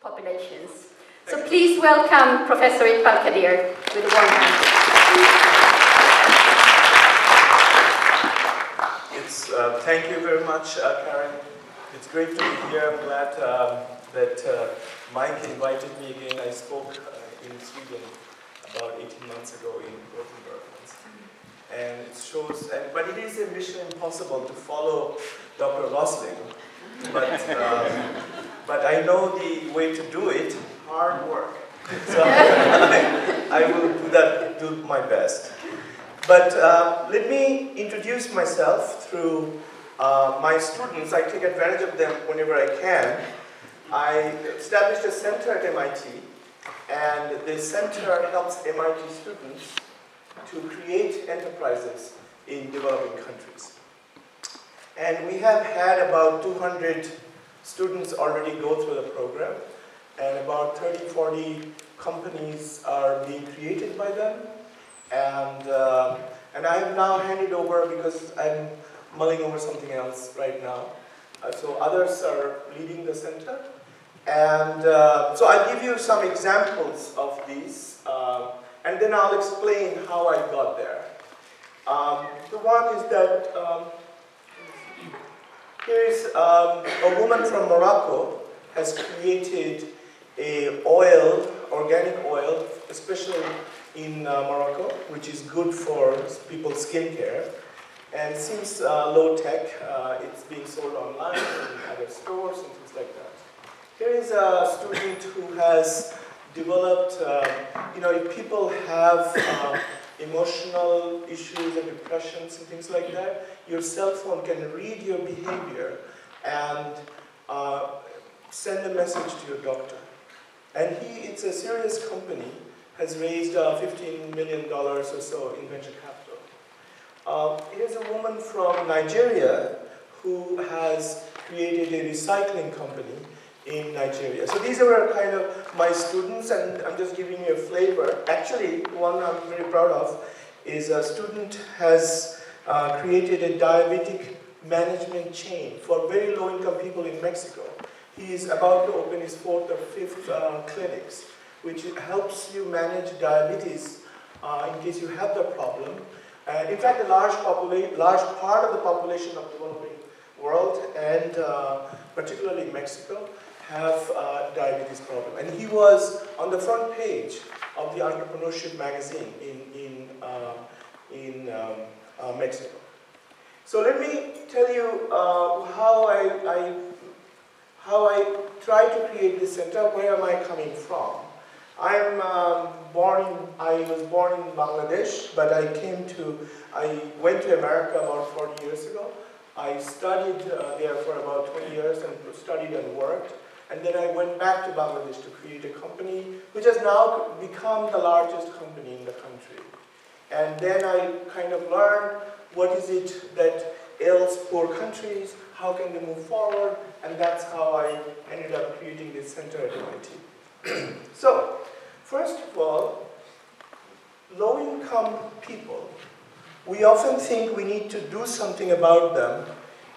populations. So please welcome Professor Iqbal Quadir with a warm hand. Thank you very much, Karen. It's great to be here. I'm glad that Mike invited me again. I spoke in Sweden about 18 months ago in Gothenburg. And it shows, but it is a mission impossible to follow Dr. Gosling. But I know the way to do it, hard work. So I will do my best. But let me introduce myself through my students. I take advantage of them whenever I can. I established a center at MIT, and the center helps MIT students to create enterprises in developing countries. And we have had about 200 students already go through the program, and about 30, 40 companies are being created by them. And I have now handed over because I'm mulling over something else right now. So others are leading the center. And so I'll give you some examples of these, and then I'll explain how I got there. The one is that here is a woman from Morocco has created a oil, organic oil, especially in Morocco, which is good for people's skincare. And it seems low tech. It's being sold online in other stores and things like that. Here is a student who has developed, if people have emotional issues and depressions and things like that, your cell phone can read your behavior and send a message to your doctor. And it's a serious company, has raised $15 million or so in venture capital. Here's a woman from Nigeria who has created a recycling company in Nigeria. So these were kind of my students, and I'm just giving you a flavor. Actually, one I'm very proud of is a student has created a diabetic management chain for very low-income people in Mexico. He is about to open his 4th or 5th clinics, which helps you manage diabetes in case you have the problem. In fact, a large part of the population of the developing world, and particularly Mexico, have diabetes problem. And he was on the front page of the entrepreneurship magazine in Mexico. So let me tell you how I try to create this center. Where am I coming from? I was born in Bangladesh, but I went to America about 40 years ago. I studied there for about 20 years and studied and worked. And then I went back to Bangladesh to create a company, which has now become the largest company in the country. And then I kind of learned what is it that ails poor countries, how can they move forward, and that's how I ended up creating this center at MIT. So, first of all, low-income people, we often think we need to do something about them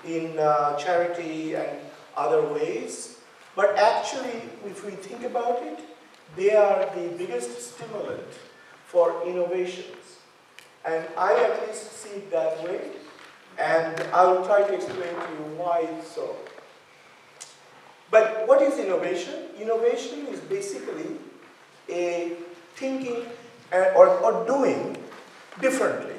in charity and other ways. But actually, if we think about it, they are the biggest stimulant for innovations. And I at least see it that way, and I'll try to explain to you why it's so. But what is innovation? Innovation is basically a thinking or doing differently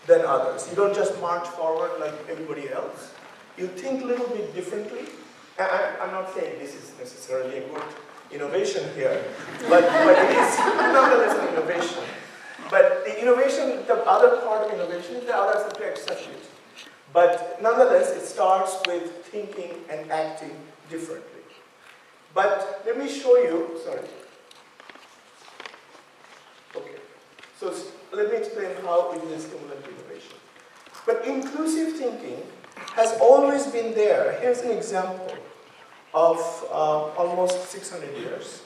than others. You don't just march forward like everybody else. You think a little bit differently. I'm not saying this is necessarily a good innovation here, but it is nonetheless an innovation. But the innovation, the other part of innovation is the others have to accept it. But nonetheless, it starts with thinking and acting differently. But let me show you, Okay, so let me explain how it is stimulant innovation. But inclusive thinking has always been there. Here's an example of almost 600 years.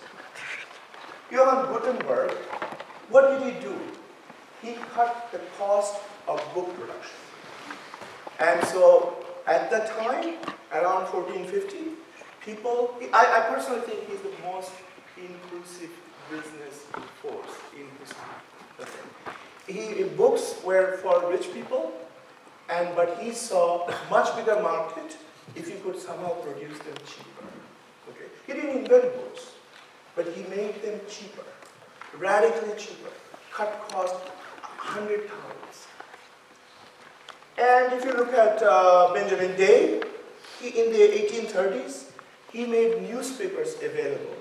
Johann Gutenberg, what did he do? He cut the cost of book production. And so at that time, around 1450, I personally think he's the most inclusive business force in history. Okay. Books were for rich people, but he saw a much bigger market if you could somehow produce them cheaper. Okay. He didn't invent books, but he made them cheaper, radically cheaper, cut cost 100 times. And if you look at Benjamin Day, in the 1830s, he made newspapers available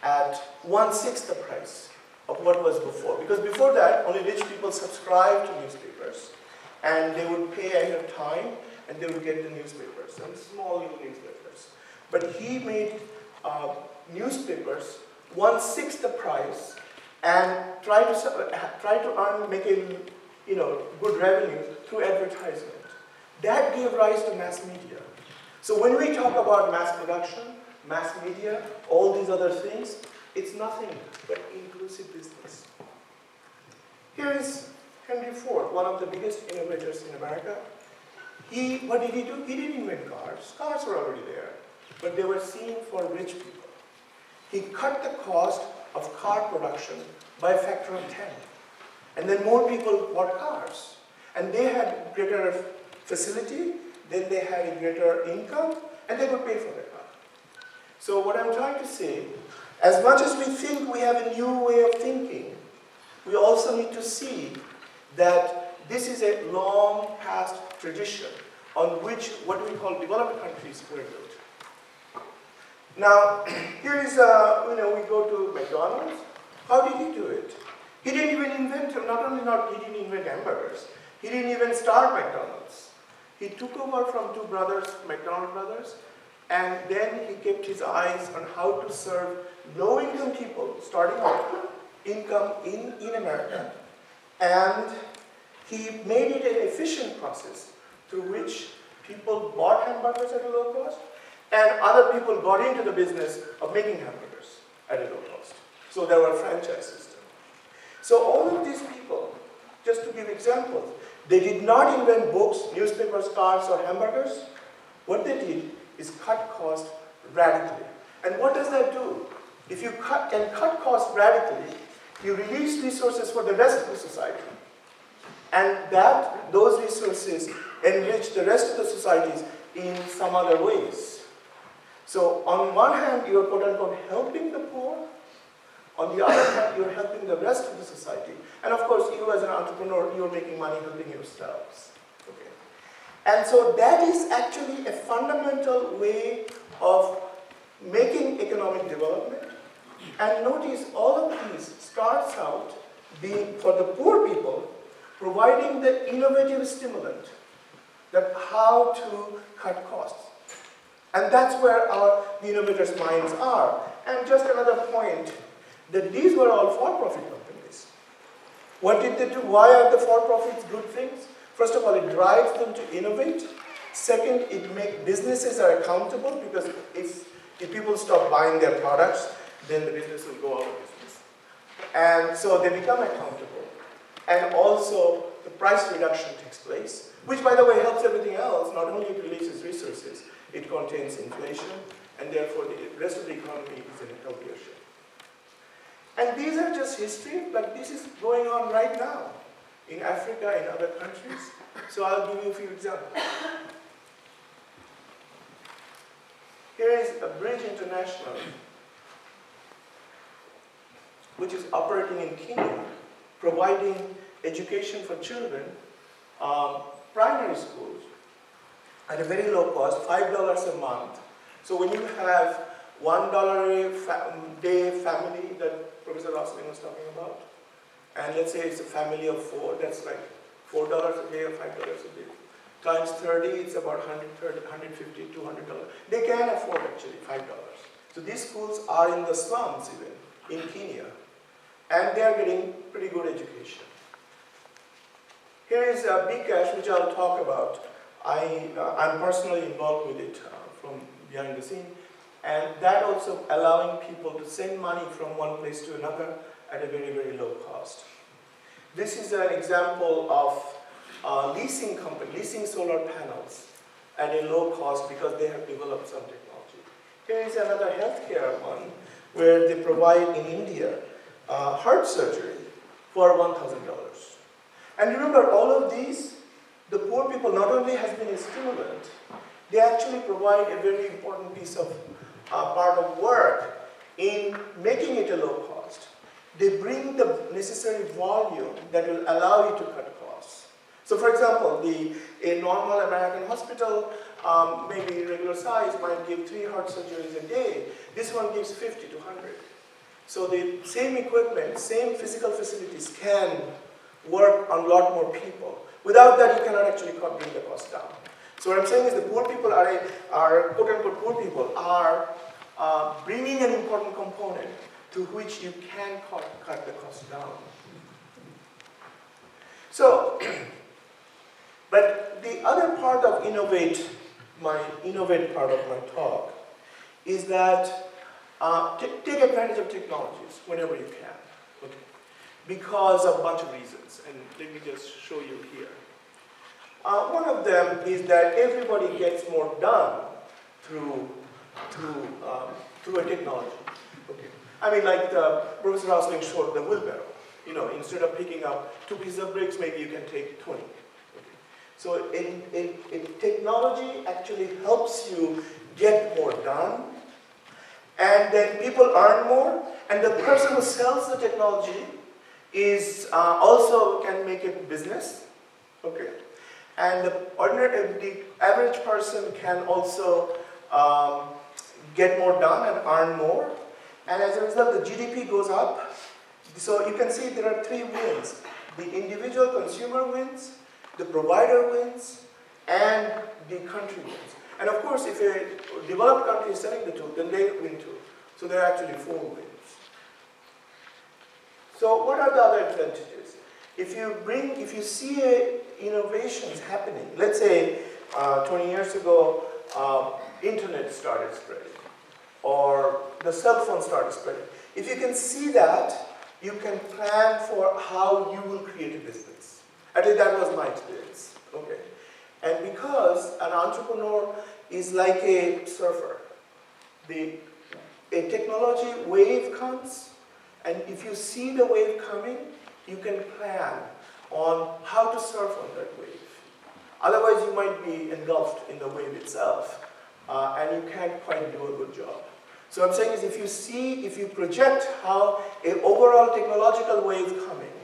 at 1/6 the price of what was before. Because before that, only rich people subscribed to newspapers, and they would pay ahead of time, and they would get the newspapers, and small little newspapers. But he made newspapers 1/6 the price, and try to make a good revenue through advertisement. That gave rise to mass media. So when we talk about mass production, mass media, all these other things, it's nothing but inclusive business. Here is Henry Ford, one of the biggest innovators in America. What did he do? He didn't invent cars. Cars were already there, but they were seen for rich people. He cut the cost of car production by a factor of 10. And then more people bought cars. And they had greater facility, then they had a greater income, and they would pay for their car. So what I'm trying to say, as much as we think we have a new way of thinking, we also need to see that this is a long past tradition on which what we call developed countries were built. Now, here is, we go to McDonald's. How did he do it? He didn't even invent, he didn't invent hamburgers. He didn't even start McDonald's. He took over from two brothers, McDonald brothers, and then he kept his eyes on how to serve low-income people, starting off income in America. And he made it an efficient process through which people bought hamburgers at a low cost, and other people got into the business of making hamburgers at a low cost. So there were franchise systems. So all of these people, just to give examples, they did not invent books, newspapers, cars, or hamburgers. What they did is cut costs radically. And what does that do? If you can cut costs radically, you release resources for the rest of the society. And those resources enrich the rest of the societies in some other ways. So on one hand, you are quote-unquote helping the poor. On the other hand, you're helping the rest of the society. And of course, you as an entrepreneur, you're making money helping yourselves. Okay. And so that is actually a fundamental way of making economic development. And notice all of these starts out being, for the poor people, providing the innovative stimulant that how to cut costs. And that's where the innovators' minds are. And just another point, that these were all for-profit companies. What did they do? Why are the for-profits good things? First of all, it drives them to innovate. Second, it makes businesses are accountable, because if people stop buying their products, then the business will go out of business. And so they become accountable. And also, the price reduction takes place, which, by the way, helps everything else. Not only it releases resources, it contains inflation, and therefore the rest of the economy is in a healthier shape. And these are just history, but this is going on right now in Africa and other countries. So I'll give you a few examples. Here is a Bridge International, which is operating in Kenya, providing education for children, primary schools, at a very low cost, $5 a month. So when you have $1 a day family that Professor Rosling was talking about, and let's say it's a family of 4, that's like $4 a day or $5 a day. Times 30, it's about $150, $200. They can afford actually $5. So these schools are in the slums even, in Kenya, and they are getting pretty good education. Here is Bcash, which I'll talk about. I'm personally involved with it from behind the scene. And that also allowing people to send money from one place to another at a very, very low cost. This is an example of leasing company, leasing solar panels at a low cost because they have developed some technology. Here is another healthcare one where they provide in India heart surgery for $1,000. And remember, all of these, the poor people not only has been a stimulant, they actually provide a very important piece of part of work in making it a low cost. They bring the necessary volume that will allow you to cut costs. So for example, a normal American hospital, maybe regular size, might give 3 heart surgeries a day. This one gives 50 to 100. So the same equipment, same physical facilities can work on a lot more people. Without that, you cannot actually bring the cost down. So what I'm saying is the poor people are quote-unquote poor people, are bringing an important component to which you can cut the cost down. So, but the other part of Innovate, my Innovate part of my talk, is that take advantage of technologies whenever you can, okay? Because of a bunch of reasons, and let me just show you here. One of them is that everybody gets more done through a technology. Okay. I mean, like Professor Rosling showed the wheelbarrow. You know, instead of picking up 2 pieces of bricks, maybe you can take 20. Okay. So technology actually helps you get more done, and then people earn more, and the person who sells the technology is also can make it business. Okay. And the average person can also get more done and earn more. And as a result, the GDP goes up. So you can see there are 3 wins. The individual consumer wins, the provider wins, and the country wins. And of course, if a developed country is selling the two, then they win too. So there are actually 4 wins. So what are the other advantages? If you see innovations happening, let's say 20 years ago, internet started spreading, or the cell phone started spreading. If you can see that, you can plan for how you will create a business. At least that was my experience. Okay, and because an entrepreneur is like a surfer, a technology wave comes, and if you see the wave coming, you can plan on how to surf on that wave. Otherwise, you might be engulfed in the wave itself, and you can't quite do a good job. So what I'm saying is, if you project how an overall technological wave coming,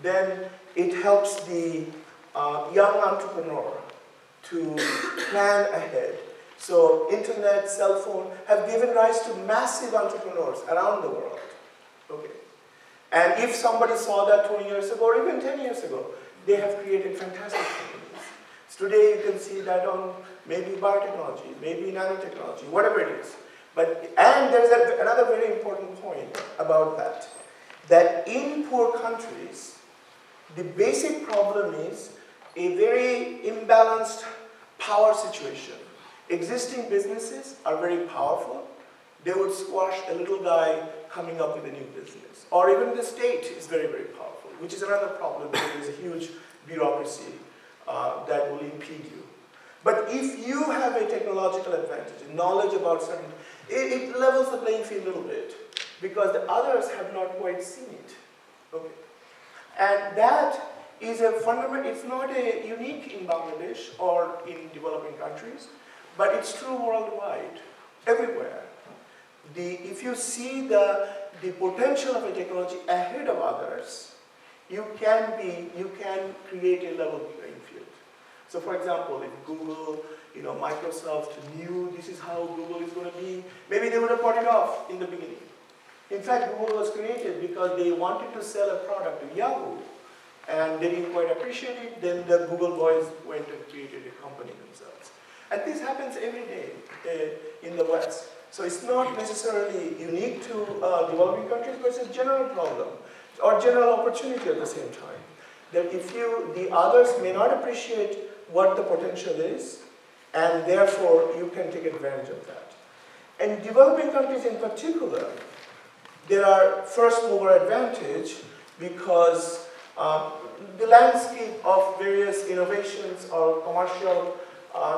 then it helps the young entrepreneur to plan ahead. So internet, cell phone have given rise to massive entrepreneurs around the world. Okay. And if somebody saw that 20 years ago, or even 10 years ago, they have created fantastic companies. So today you can see that on maybe biotechnology, maybe nanotechnology, whatever it is. And there's another very important point about that in poor countries, the basic problem is a very imbalanced power situation. Existing businesses are very powerful. They would squash a little guy coming up with a new business. Or even the state is very, very powerful, which is another problem because there's a huge bureaucracy that will impede you. But if you have a technological advantage, knowledge about certain, it levels the playing field a little bit because the others have not quite seen it. Okay. And that is a fundamental, it's not a unique in Bangladesh or in developing countries, but it's true worldwide, everywhere. If you see the potential of a technology ahead of others, you can create a level playing field. So for example, if Google, Microsoft knew this is how Google is going to be, maybe they would have bought it off in the beginning. In fact, Google was created because they wanted to sell a product to Yahoo, and they didn't quite appreciate it. Then the Google boys went and created a company themselves. And this happens every day in the West. So it's not necessarily unique to developing countries, but it's a general problem or general opportunity at the same time. That the others may not appreciate what the potential is, and therefore you can take advantage of that. And developing countries in particular, there are first mover advantage because the landscape of various innovations or commercial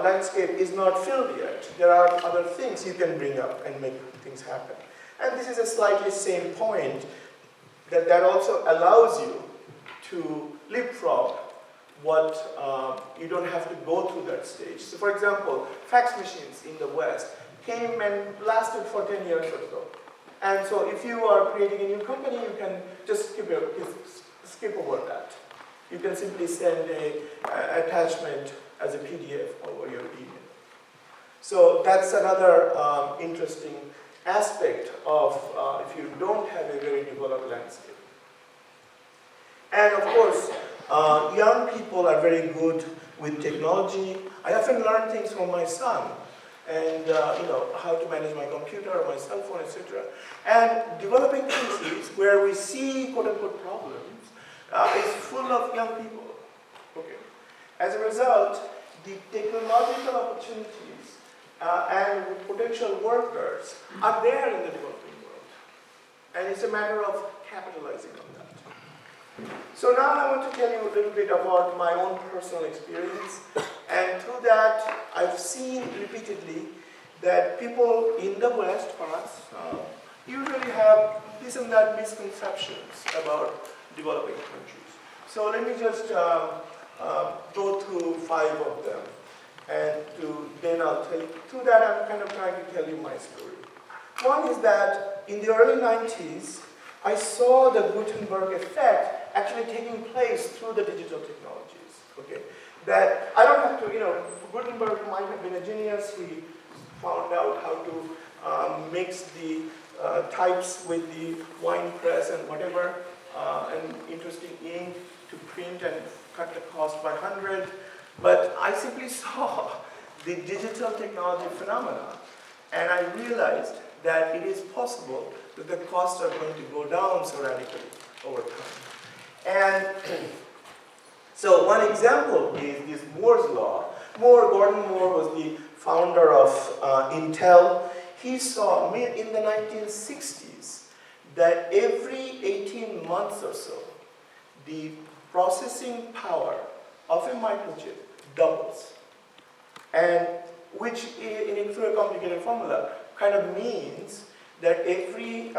landscape is not filled yet. There are other things you can bring up and make things happen. And this is a slightly same point, that also allows you to leapfrog what you don't have to go through that stage. So for example, fax machines in the West came and lasted for 10 years or so. And so if you are creating a new company, you can just skip over that. You can simply send an attachment as a PDF over your email. So that's another interesting aspect of if you don't have a very developed landscape. And of course, young people are very good with technology. I often learn things from my son, and how to manage my computer or my cell phone, etc. And developing countries where we see quote-unquote problems is full of young people. Okay. As a result, the technological opportunities and potential workers are there in the developing world. And it's a matter of capitalizing on that. So now I want to tell you a little bit about my own personal experience. And through that, I've seen repeatedly that people in the West, for us, usually have this and that misconceptions about developing countries. So let me just go through 5 of them. And then I'll tell you, through that I'm kind of trying to tell you my story. One is that in the early 90s, I saw the Gutenberg effect actually taking place through the digital technologies. Okay, that I don't have to, Gutenberg might have been a genius. He found out how to mix the types with the wine press and whatever, and interesting ink to print and cut the cost by 100. But I simply saw the digital technology phenomena, and I realized that it is possible that the costs are going to go down so radically over time. And so one example is this Moore's law. Gordon Moore was the founder of Intel. He saw in the 1960s that every 18 months or so, the processing power of a microchip doubles. And which, through a complicated formula, kind of means that every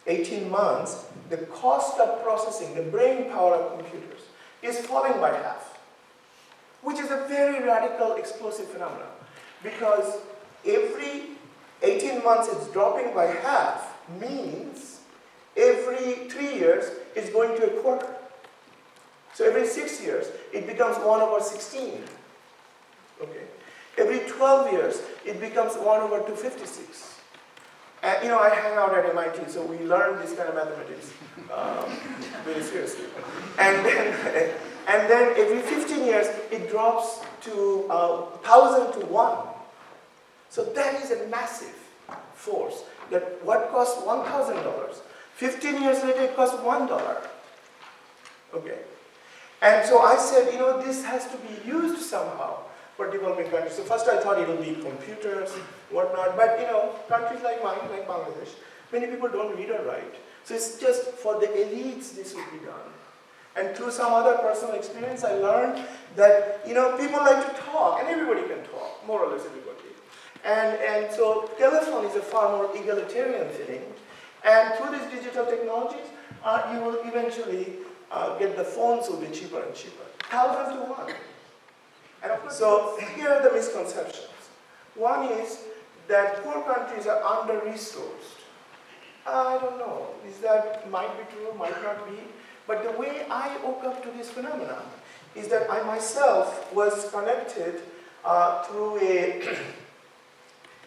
18 months, the cost of processing, the brain power of computers, is falling by half, which is a very radical, explosive phenomenon. Because every 18 months it's dropping by half means every 3 years it's going to a quarter. So every 6 years, it becomes 1/16. Okay. Every 12 years, it becomes 1/256. And I hang out at MIT, so we learn this kind of mathematics very seriously. And then every 15 years, it drops to 1,000 to 1. So that is a massive force. That what costs $1,000, 15 years later, it costs $1. Okay. And so I said, this has to be used somehow for developing countries. So first I thought it would be computers, whatnot, but countries like mine, like Bangladesh, many people don't read or write. So it's just for the elites this would be done. And through some other personal experience, I learned that, people like to talk, and everybody can talk, more or less everybody. And so telephone is a far more egalitarian thing. And through these digital technologies, you will eventually get the phones will be cheaper and cheaper. 1,000 to 1. And of course, so here are the misconceptions. One is that poor countries are under-resourced. I don't know. Might be true, might not be. But the way I woke up to this phenomenon is that I myself was connected through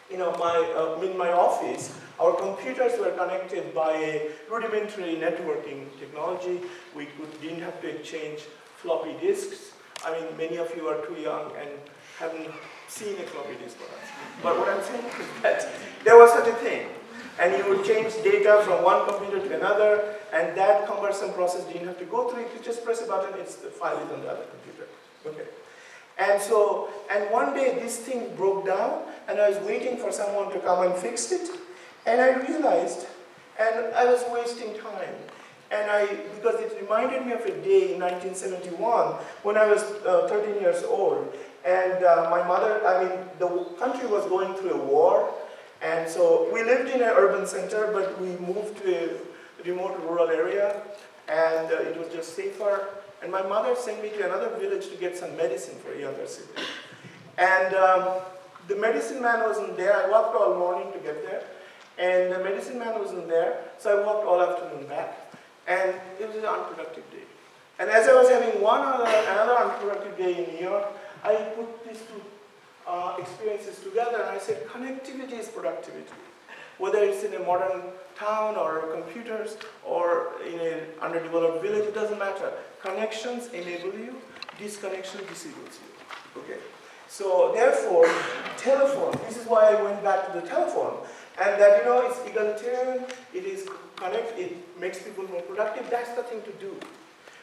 in my office, our computers were connected by a rudimentary networking technology. We didn't have to exchange floppy disks. I mean, many of you are too young and haven't seen a floppy disk for us. But what I'm saying is that there was such a thing. And you would change data from one computer to another, and that cumbersome process didn't have to go through. You just press a button, the file is on the other computer. Okay. And one day this thing broke down, and I was waiting for someone to come and fix it. And I realized, and I was wasting time. Because it reminded me of a day in 1971 when I was 13 years old. And my mother, the country was going through a war, And so we lived in an urban center, but we moved to a remote rural area, and it was just safer. And my mother sent me to another village to get some medicine for a younger sibling. And the medicine man wasn't there. I walked all morning to get there, and the medicine man wasn't there, so I walked all afternoon back. And it was an unproductive day. And as I was having another unproductive day in New York, I put these two experiences together, and I said, connectivity is productivity. Whether it's in a modern town or computers or in an underdeveloped village, it doesn't matter. Connections enable you, disconnection disables you. Okay. So therefore, telephone, this is why I went back to the telephone, and that, it's egalitarian, it makes people more productive, that's the thing to do.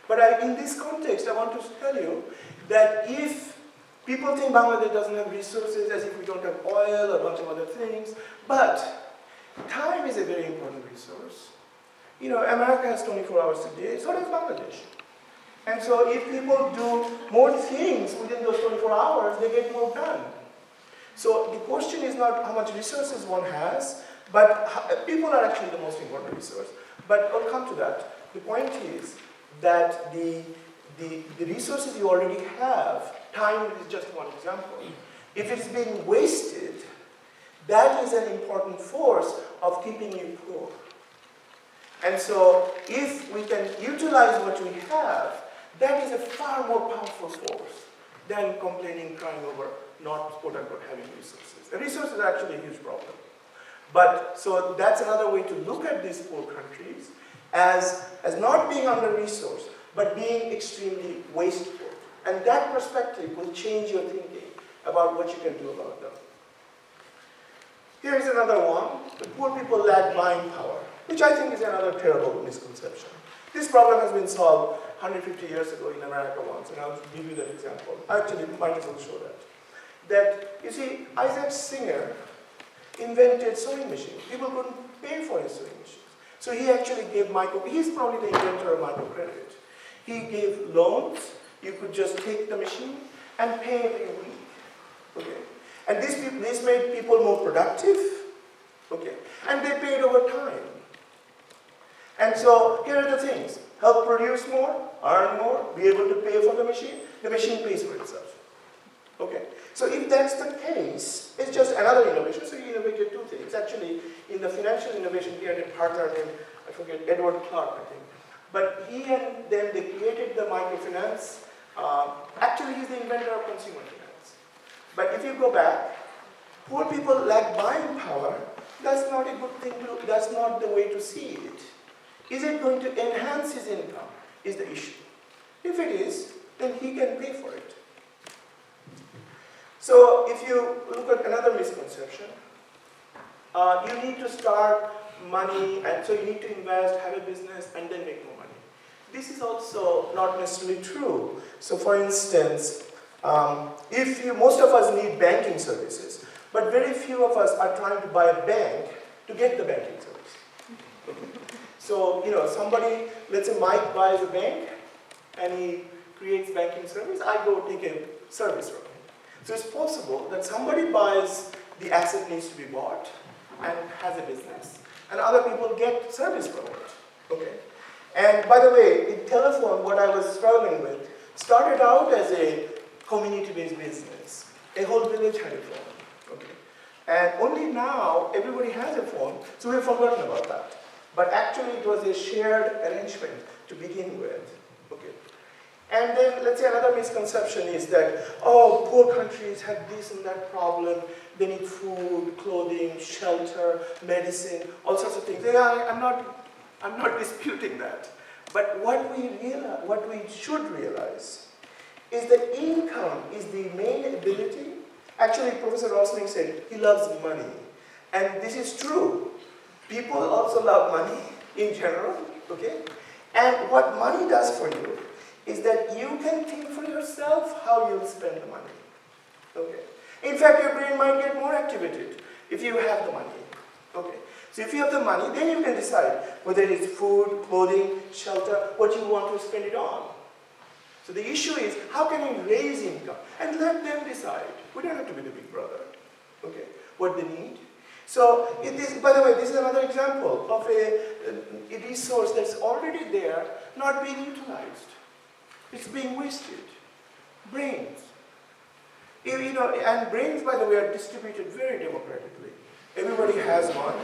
But in this context, I want to tell you that if people think Bangladesh doesn't have resources, as if we don't have oil, a bunch of other things, but time is a very important resource. America has 24 hours a day, so does Bangladesh. And so if people do more things within those 24 hours, they get more done. So the question is not how much resources one has, but people are actually the most important resource. But I'll come to that. The point is that the resources you already have, time is just one example. If it's being wasted, that is an important force of keeping you poor. And so if we can utilize what we have, that is a far more powerful force than complaining, crying over not, quote-unquote, having resources. The resources are actually a huge problem. But, so that's another way to look at these poor countries as not being under-resourced, but being extremely wasteful. And that perspective will change your thinking about what you can do about them. Here is another one. The poor people lack buying power, which I think is another terrible misconception. This problem has been solved 150 years ago in America once, and I'll give you that example. Actually, might as well show that. That, you see, Isaac Singer invented sewing machines. People couldn't pay for his sewing machines. So he actually gave he's probably the inventor of microcredit. He gave loans. You could just take the machine and pay every week. Okay. And this made people more productive. Okay. And they paid over time. And so here are the things. Help produce more, earn more, be able to pay for the machine pays for itself. Okay. So if that's the case, it's just another innovation. So he innovated two things. Actually, in the financial innovation, he had a partner named, I forget, Edward Clark, I think. But he and them, they created the microfinance. Actually, he's the inventor of consumer finance. But if you go back, poor people lack buying power. That's not a good thing that's not the way to see it. Is it going to enhance his income is the issue. If it is, then he can pay for it. So if you look at another misconception, you need to start money, and so you need to invest, have a business, and then make more money. This is also not necessarily true. So for instance, most of us need banking services, but very few of us are trying to buy a bank to get the banking service. Okay. So, somebody, let's say Mike buys a bank, and he creates banking service, I go take a service from him. So it's possible that somebody buys the asset needs to be bought and has a business, and other people get service from it. Okay. And by the way, in telephone, what I was struggling with started out as a community-based business. A whole village had a phone. Okay. And only now everybody has a phone, so we've forgotten about that. But actually, it was a shared arrangement to begin with. Okay. And then, let's say another misconception is that, poor countries have this and that problem. They need food, clothing, shelter, medicine, all sorts of things. Yeah, I'm not disputing that. But what we should realize is that income is the main ability. Actually, Professor Rosling said he loves money. And this is true. People also love money in general, okay? And what money does for you is that you can think for yourself how you'll spend the money, okay? In fact, your brain might get more activated if you have the money, okay? So if you have the money, then you can decide whether it's food, clothing, shelter, what you want to spend it on. So the issue is, how can you raise income? And let them decide. We don't have to be the big brother, okay? What they need. So, by the way, this is another example of a resource that's already there, not being utilized. It's being wasted. Brains. And brains, by the way, are distributed very democratically. Everybody has one,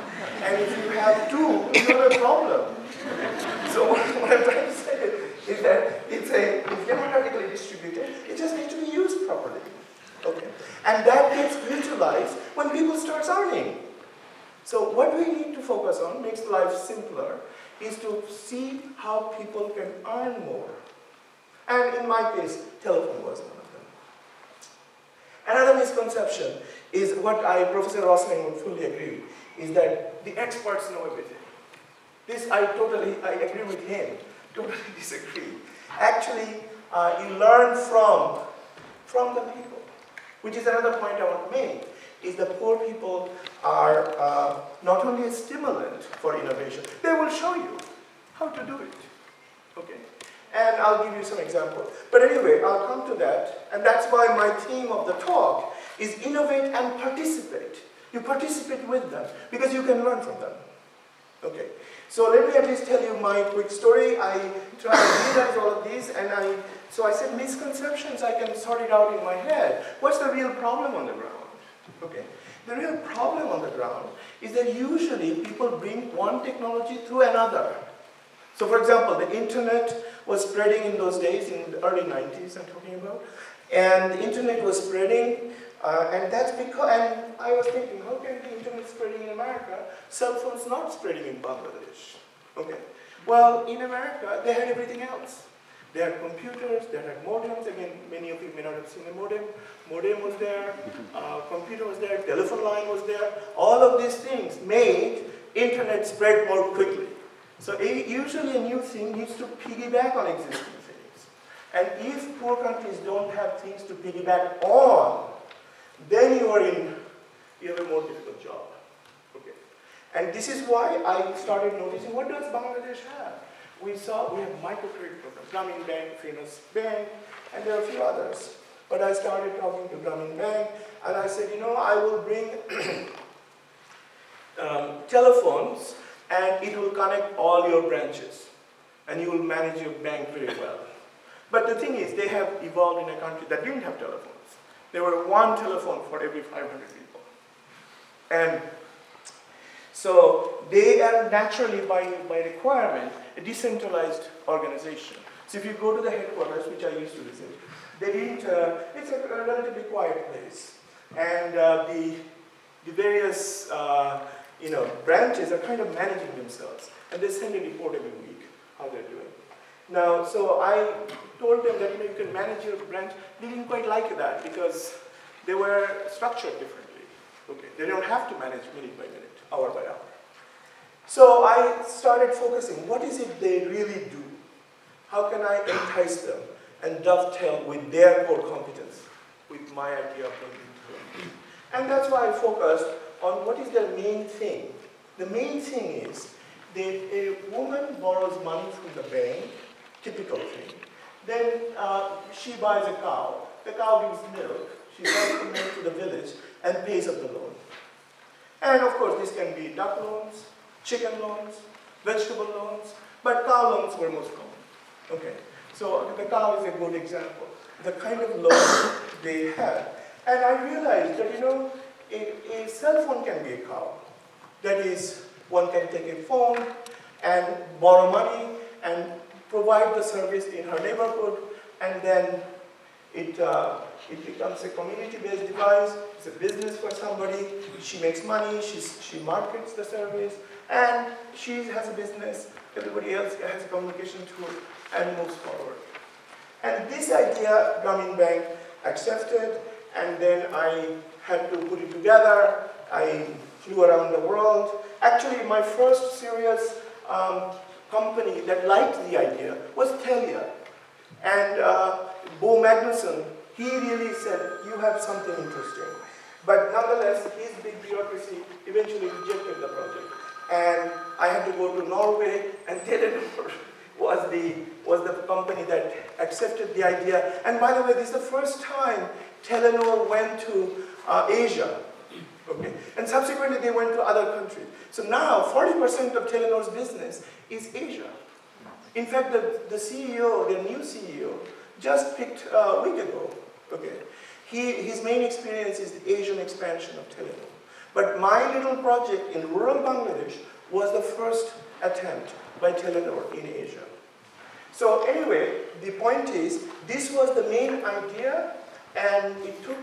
and if you have two, you have a problem. So what I'm trying to say is that it's democratically distributed, it just needs to be used properly. Okay? And that gets utilized when people start earning. So what we need to focus on, makes life simpler, is to see how people can earn more. And in my case, telephone was one of them. Another misconception is what Professor Rosling would fully agree, is that the experts know everything. This I agree with him, totally disagree. Actually, you learn from the people, which is another point I want to make, is that poor people are not only a stimulant for innovation, they will show you how to do it, okay? And I'll give you some examples. But anyway, I'll come to that, and that's why my theme of the talk is innovate and participate. You participate with them, because you can learn from them. Okay, so let me at least tell you my quick story. I tried to realize all of these, and so I said misconceptions, I can sort it out in my head. What's the real problem on the ground? Okay, the real problem on the ground is that usually people bring one technology through another. So for example, the internet was spreading in those days, in the early 90s I'm talking about, and the internet was spreading, and that's because, and I was thinking, how can the internet spreading in America, cell phones not spreading in Bangladesh? Okay, well, in America, they had everything else. They had computers, they had modems. Again, many of you may not have seen a modem. Modem was there, computer was there, telephone line was there. All of these things made internet spread more quickly. So usually a new thing needs to piggyback on existing things. And if poor countries don't have things to piggyback on, then you have a more difficult job. Okay. And this is why I started noticing, what does Bangladesh have? We have microcredit programs, Grameen Bank, famous bank, and there are a few others. But I started talking to Grameen Bank, and I said, I will bring telephones, and it will connect all your branches, and you will manage your bank very well. But the thing is, they have evolved in a country that didn't have telephones. There were one telephone for every 500 people. And so they are naturally, by requirement, a decentralized organization. So if you go to the headquarters, which I used to visit, they didn't, it's a relatively quiet place. And the various branches are kind of managing themselves. And they send a report every week, how they're doing. Now, so I told them that you can manage your branch. They didn't quite like that because they were structured differently. Okay, they don't have to manage minute by minute, hour by hour. So I started focusing, what is it they really do? How can I entice them and dovetail with their core competence, with my idea of them? And that's why I focused on what is their main thing. The main thing is that a woman borrows money from the bank, typical thing. Then she buys a cow. The cow gives milk. She sells the milk to the village and pays up the loan. And of course, this can be duck loans, chicken loans, vegetable loans, but cow loans were most common. Okay, so the cow is a good example. The kind of loan they had. And I realized that, a cell phone can be a cow. That is, one can take a phone and borrow money and provide the service in her neighborhood, and then it becomes a community-based device. It's a business for somebody. She makes money. She markets the service, and she has a business. Everybody else has a communication tool and moves forward. And this idea, Grameen Bank accepted, and then I had to put it together. I flew around the world. Actually, my first serious company that liked the idea was Telia. And Bo Magnuson, he really said, you have something interesting. But nonetheless, his big bureaucracy eventually rejected the project. And I had to go to Norway, and Telenor was the company that accepted the idea. And by the way, this is the first time Telenor went to Asia. Okay? And subsequently they went to other countries. So now 40% of Telenor's business is Asia. In fact, the CEO, the new CEO, just picked a week ago. Okay? His main experience is the Asian expansion of Telenor. But my little project in rural Bangladesh was the first attempt by Telenor in Asia. So anyway, the point is, this was the main idea, and it took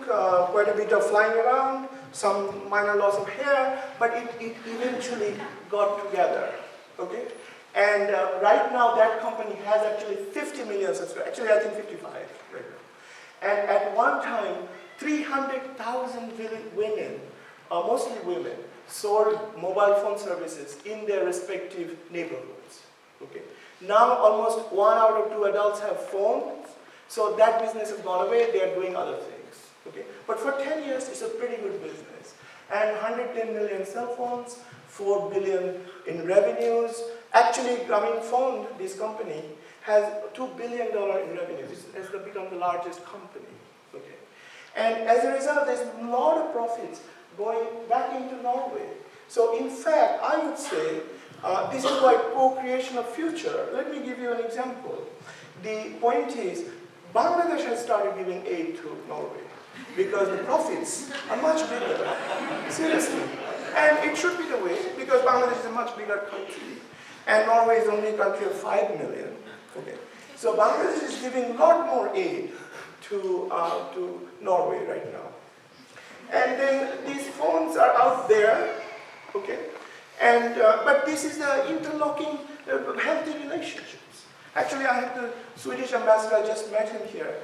quite a bit of flying around, some minor loss of hair, but it eventually got together. Okay? And right now that company has actually 50 million subscribers, actually I think 55 right now. And at one time, 300,000 women, mostly women, sold mobile phone services in their respective neighborhoods. Okay? Now almost 1 out of 2 adults have phones, so that business has gone away, they are doing other things. Okay? But for 10 years, it's a pretty good business. And 110 million cell phones, 4 billion in revenues. Actually, Grameenphone, this company, has $2 billion in revenues. It has become the largest company. Okay? And as a result, there's a lot of profits going back into Norway. So in fact, I would say, this is like co-creation of future. Let me give you an example. The point is, Bangladesh has started giving aid to Norway because the profits are much bigger. Seriously. And it should be the way, because Bangladesh is a much bigger country. And Norway is only a country of 5 million. Okay. So Bangladesh is giving a lot more aid to Norway right now. And then these phones are out there, okay? And but this is the interlocking healthy relationships. Actually, I have the Swedish ambassador, I just met him here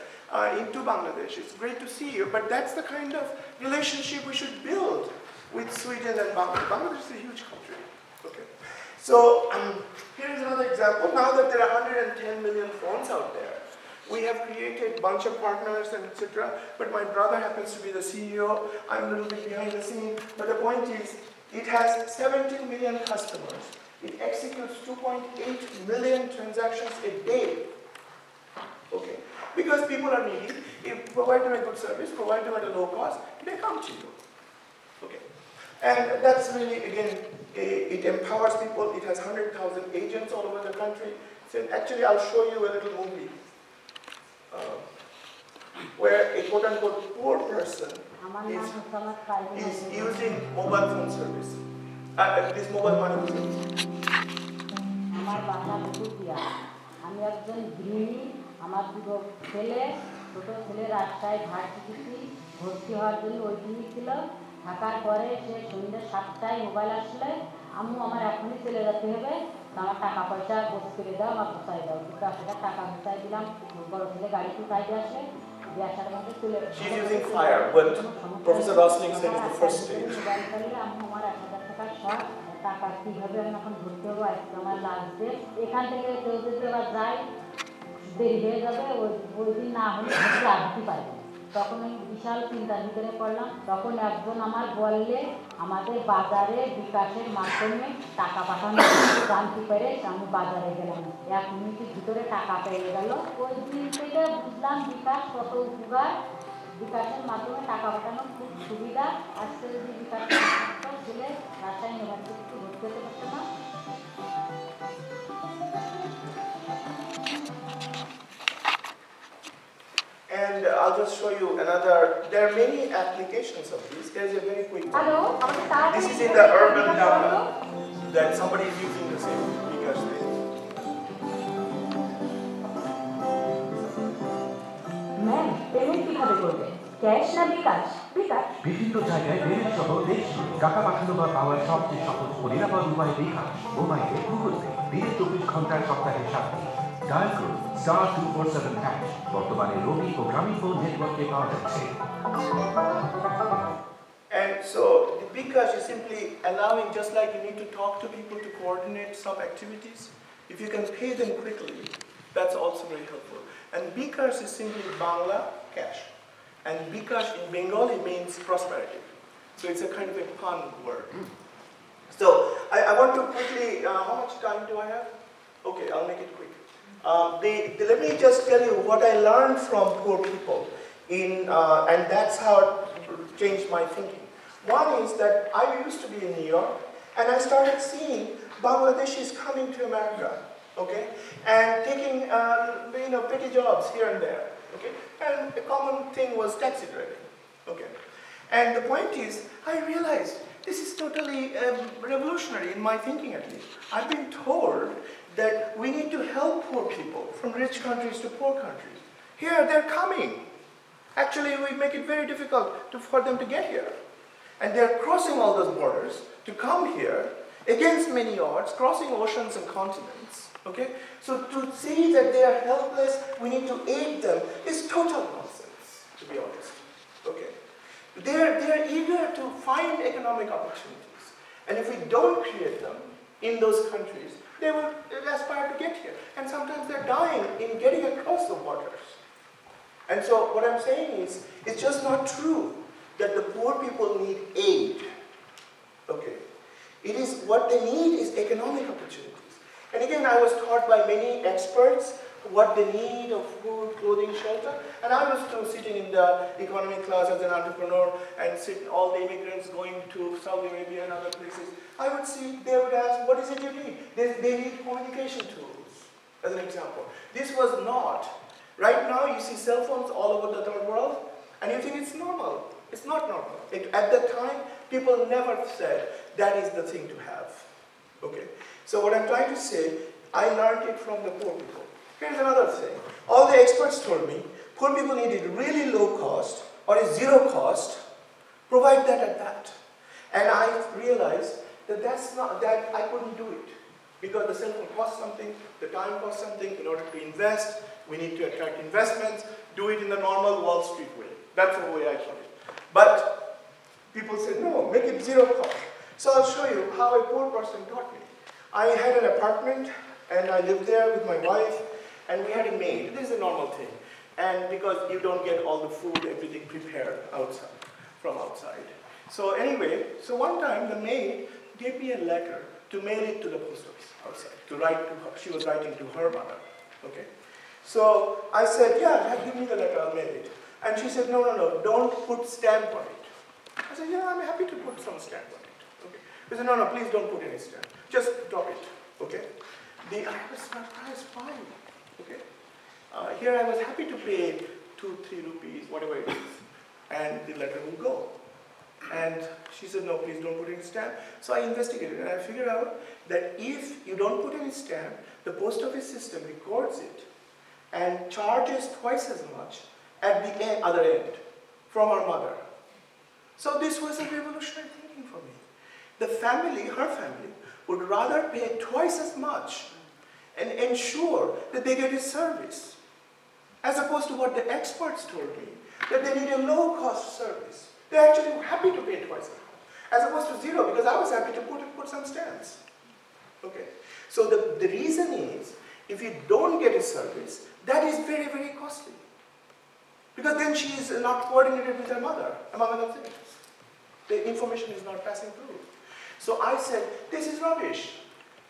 into Bangladesh. It's great to see you, but that's the kind of relationship we should build with Sweden and Bangladesh. Bangladesh is a huge country, okay? So here is another example. Now that there are 110 million phones out there, we have created a bunch of partners and etc. But my brother happens to be the CEO. I'm a little bit behind the scene. But the point is, it has 17 million customers. It executes 2.8 million transactions a day. Okay? Because people are needy. If provide them a good service, provide them at a low cost, they come to you. Okay? And that's really, again, it empowers people. It has 100,000 agents all over the country. So actually, I'll show you a little movie. Where a quote-unquote poor person is using mobile phone service, this mobile money service. আমার বাসা দুপুরিয়া আমি একজন গৃহিণী আমার দুটো ছেলে ছোট ছেলে রাস্তায় ভার্সিটিতে ভর্তি হওয়ার জন্য ওইখানে ছিল থাকার পরে সে সন্ধ্যে 7টায় মোবাইল আসলে আম্মু আমার এখনই চলে যেতে হবে আমার টাকা পয়সা বসে করে দাও আমার পোষাই দাও কিন্তু আসলে টাকা পোষাই দিলাম বড় ছেলে গাড়িতে উঠাইতে আসে দিয়ে আসার মধ্যে চলে She's using fire, but Professor Rosling said it's the first stage. আম্মু আমার 1000 টাকার শর্ট টাকা কীভাবে আমি এখন ভর্তি হবো আজকে আমার লাস্ট ডে এখান থেকে কেউ যদি এবার যায় দেরি হয়ে যাবে ওই দিন না হলে লাগতে পারবে তখন আমি বিশাল চিন্তার ভিতরে পড়লাম তখন একজন আমার বললে আমাদের বাজারে বিকাশের মাধ্যমে টাকা পাঠানো জানতে পেরে আমি বাজারে গেলাম 1 মিনিটের ভিতরে টাকা পেয়ে গেল ওই দিন থেকে বুঝলাম বিকাশ কত উপকার বিকাশের মাধ্যমে টাকা পাঠানো খুব সুবিধা আজকে যদি বিকাশের ছেলে রাজশাহী ইউনিভার্সিটি ভর্তি হতে পারছে না And I'll just show you another. There are many applications of this. There's a very quick one. This is in the urban Dhaka that somebody is using the same because they. Ma'am payment কিভাবে করবে cash না বিকাশ বিকাশ বিভিন্ন জায়গায় payment সহ দেশ টাকা পাঠানো বা পাওয়ার সবচেয়ে সহজ ও নিরাপদ উপায় বিকাশ মোবাইলে গুগল পে দিনে 24 ঘন্টার সপ্তাহে 7 দিন ডায়াল করুন *247# বর্তমানে রবি ও গ্রামীণফোন নেটওয়ার্কে পাওয়া যাচ্ছে And so the bKash is simply allowing, just like you need to talk to people to coordinate some activities, if you can pay them quickly, that's also very helpful. And bKash is simply Bangla cash. And bKash in Bengali means prosperity. So it's a kind of a pun word. So I want to quickly, how much time do I have? Okay, I'll make it quick. Let me just tell you what I learned from poor people, and that's how it changed my thinking. One is that I used to be in New York, and I started seeing Bangladeshis coming to America, okay, and taking petty jobs here and there, okay, and the common thing was taxi driving, okay. And the point is, I realized this is totally revolutionary in my thinking at least. I've been told that we need to help poor people from rich countries to poor countries. Here, they're coming. Actually, we make it very difficult for them to get here. And they're crossing all those borders to come here against many odds, crossing oceans and continents. Okay? So to say that they are helpless, we need to aid them, is total nonsense, to be honest. Okay? They're eager to find economic opportunities. And if we don't create them in those countries, they will aspire to get here. And sometimes they're dying in getting across the borders. And so what I'm saying is, it's just not true that the poor people need aid. Okay. It is, what they need is economic opportunities. And again, I was taught by many experts what they need of food, clothing, shelter. And I was too sitting in the economy class as an entrepreneur and all the immigrants going to Saudi Arabia and other places. I would see, they would ask, what is it you need? They need communication tools, as an example. This was not. Right now, you see cell phones all over the third world, and you think it's normal. It's not normal. At that time, people never said that is the thing to have. Okay? So what I'm trying to say, I learned it from the poor people. Here's another thing. All the experts told me, poor people needed really low cost or a zero cost, provide that at that. And I realized that that I couldn't do it. Because the cell phone costs something, the time costs something. In order to invest, we need to attract investments, do it in the normal Wall Street way. That's the way I thought it. But people said, no, make it zero cost. So I'll show you how a poor person taught me. I had an apartment, and I lived there with my wife, and we had a maid. This is a normal thing. And because you don't get all the food, everything prepared outside, from outside. So anyway, so one time the maid gave me a letter to mail it to the post office outside, to write to her. She was writing to her mother, okay? So I said, yeah, give me the letter, I'll mail it. And she said, no, don't put stamp on it. I said, yeah, I'm happy to put some stamp on it, okay? She said, no, please don't put any stamp. Just drop it, okay? I was surprised, fine, okay? Here I was happy to pay 2-3 rupees, whatever it is, and the letter will go. And she said, no, please don't put any stamp. So I investigated, and I figured out that if you don't put any stamp, the post office system records it and charges twice as much at the other end from our mother. So this was a revolutionary thinking for me. The family, her family, would rather pay twice as much and ensure that they get a service, as opposed to what the experts told me, that they need a low-cost service. They're actually happy to pay twice as much, as opposed to zero, because I was happy to put some stamps. Okay. So the reason is, if you don't get a service, that is very, very costly. Because then she is not coordinated with her mother, among other things. The information is not passing through. So I said, this is rubbish,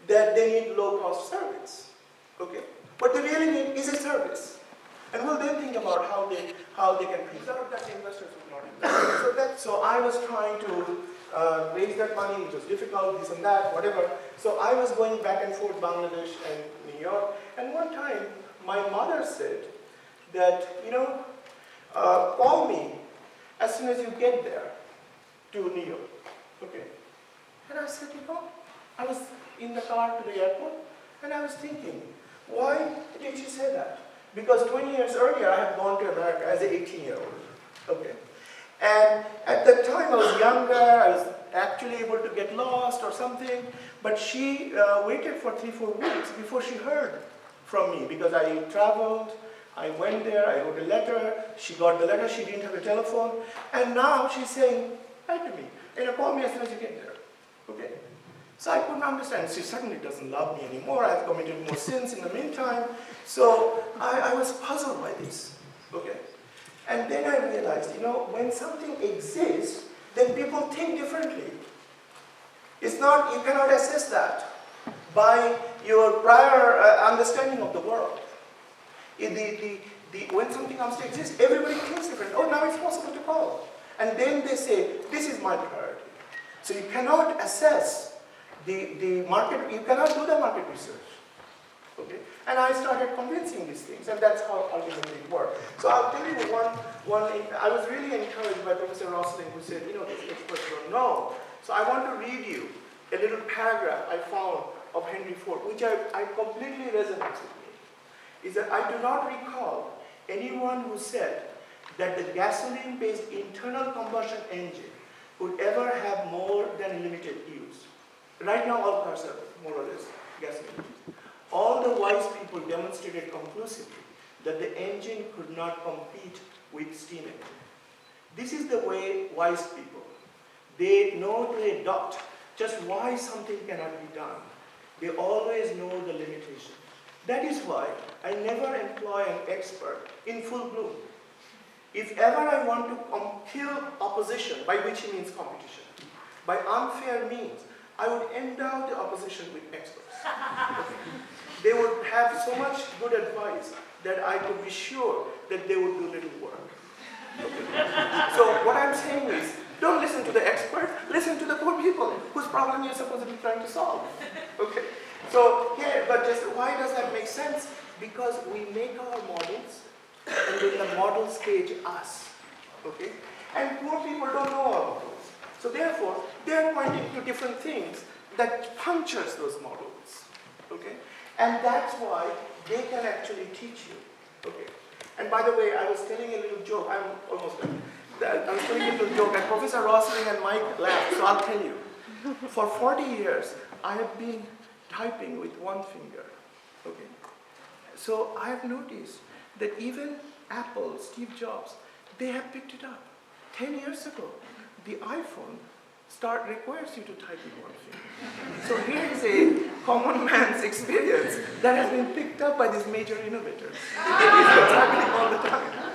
that they need low-cost service. Okay. What they really need is a service. And we'll then think about how they can pay. That the investors would not invest. So I was trying to raise that money, it was difficult, this and that, whatever. So I was going back and forth, Bangladesh and New York. And one time, my mother said that, call me as soon as you get there to New York. Okay. And I said, I was in the car to the airport, and I was thinking, why did she say that? Because 20 years earlier, I had gone to America as an 18-year-old. Okay. And at that time, I was younger, I was actually able to get lost or something, but she waited for 3-4 weeks before she heard from me, because I traveled, I went there, I wrote a letter, she got the letter, she didn't have a telephone, and now she's saying, write to me, call me as soon as you get there. Okay. So I couldn't understand. She certainly doesn't love me anymore. I've committed more sins in the meantime. So I was puzzled by this. Okay. And then I realized, when something exists, then people think differently. It's not, you cannot assess that by your prior understanding of the world. When something comes to exist, everybody thinks different. Oh, now it's possible to call. And then they say, this is my priority. So you cannot assess the market, you cannot do the market research. Okay? And I started convincing these things, and that's how ultimately it worked. So I'll tell you I was really encouraged by Professor Rosling, who said, these experts don't know. So I want to read you a little paragraph I found of Henry Ford, which I completely resonates with me, is that I do not recall anyone who said that the gasoline-based internal combustion engine would ever have more than limited use. Right now, all cars are more or less gasoline. All the wise people demonstrated conclusively that the engine could not compete with steam engine. This is the way wise people, they know to a dot just why something cannot be done. They always know the limitation. That is why I never employ an expert in full bloom. If ever I want to kill opposition, by which he means competition, by unfair means, I would endow the opposition with experts. They would have so much good advice that I could be sure that they would do little work. So what I'm saying is, don't listen to the expert, listen to the poor people whose problem you're supposed to be trying to solve. Okay. So here, but just why does that make sense? Because we make our models, and then the models stage us. Okay? And poor people don't know our models. So therefore, they're pointing to different things that punctures those models. Okay? And that's why they can actually teach you. Okay? And by the way, I was telling a little joke. I'm almost done. I was telling a little joke, and Professor Rosling and Mike laughed, so I'll tell you. For 40 years, I have been typing with one finger. Okay? So I have noticed that even Apple, Steve Jobs, they have picked it up. 10 years ago, the iPhone requires you to type with one finger. So here is a common man's experience that has been picked up by these major innovators. It's happening all the time.